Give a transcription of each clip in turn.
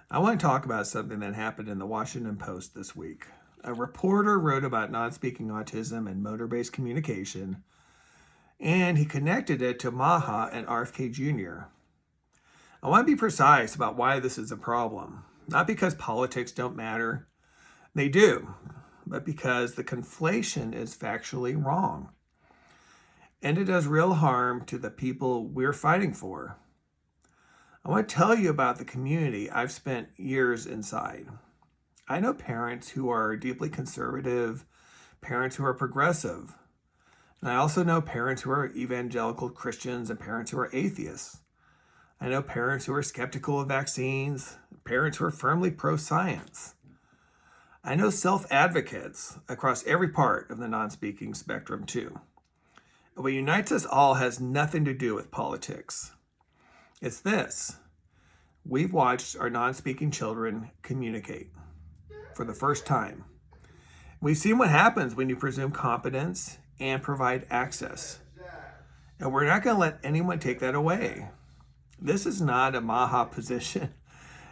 I want to talk about something that happened in the Washington Post this week. A reporter wrote about non-speaking autism and motor-based communication, and he connected it to MAHA and RFK Jr. I want to be precise about why this is a problem. Not because politics don't matter, they do, but because the conflation is factually wrong. And it does real harm to the people we're fighting for. I want to tell you about the community I've spent years inside. I know parents who are deeply conservative, parents who are progressive, and I also know parents who are evangelical Christians and parents who are atheists. I know parents who are skeptical of vaccines, parents who are firmly pro-science. I know self-advocates across every part of the non-speaking spectrum too. And what unites us all has nothing to do with politics. It's this. We've watched our non-speaking children communicate for the first time. We've seen what happens when you presume competence and provide access. And we're not going to let anyone take that away. This is not a MAHA position.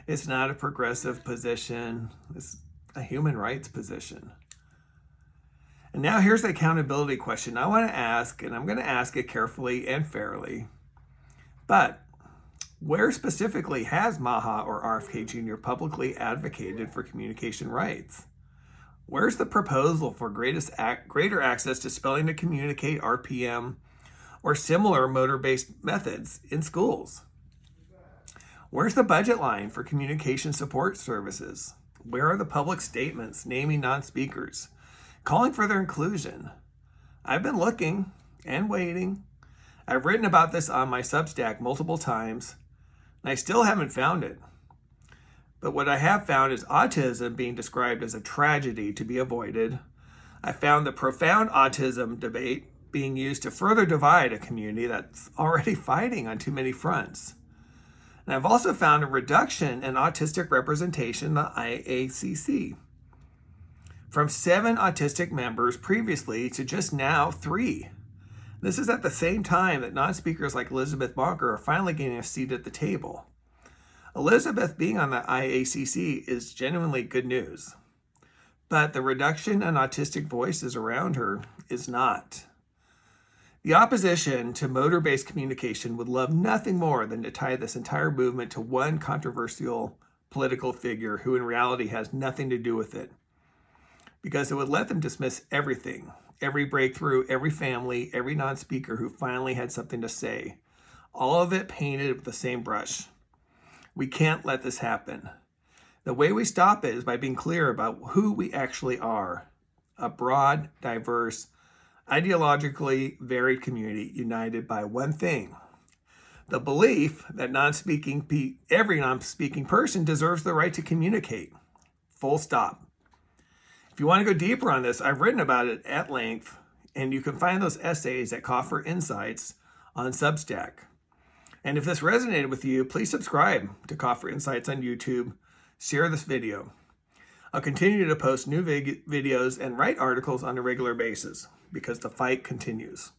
It's not a progressive position. It's a human rights position. And now here's the accountability question I want to ask, and I'm going to ask it carefully and fairly. But where specifically has MAHA or RFK Jr. publicly advocated for communication rights? Where's the proposal for greater access to spelling to communicate, RPM, or similar motor-based methods in schools? Where's the budget line for communication support services? Where are the public statements naming non-speakers, calling for their inclusion? I've been looking and waiting. I've written about this on my Substack multiple times, and I still haven't found it. But what I have found is autism being described as a tragedy to be avoided. I found the profound autism debate being used to further divide a community that's already fighting on too many fronts. And I've also found a reduction in autistic representation in the IACC, from 7 autistic members previously to just now 3. This is at the same time that non-speakers like Elizabeth Bonker are finally getting a seat at the table. Elizabeth being on the IACC is genuinely good news, but the reduction in autistic voices around her is not. The opposition to motor-based communication would love nothing more than to tie this entire movement to one controversial political figure who in reality has nothing to do with it, because it would let them dismiss everything, every breakthrough, every family, every non-speaker who finally had something to say, all of it painted with the same brush. We can't let this happen. The way we stop it is by being clear about who we actually are, a broad, diverse, ideologically varied community united by one thing: the belief that every non-speaking person deserves the right to communicate. Full stop. If you want to go deeper on this, I've written about it at length, and you can find those essays at Kaufer Insights on Substack. And if this resonated with you, please subscribe to Kaufer Insights on YouTube. Share this video. I'll continue to post new videos and write articles on a regular basis because the fight continues.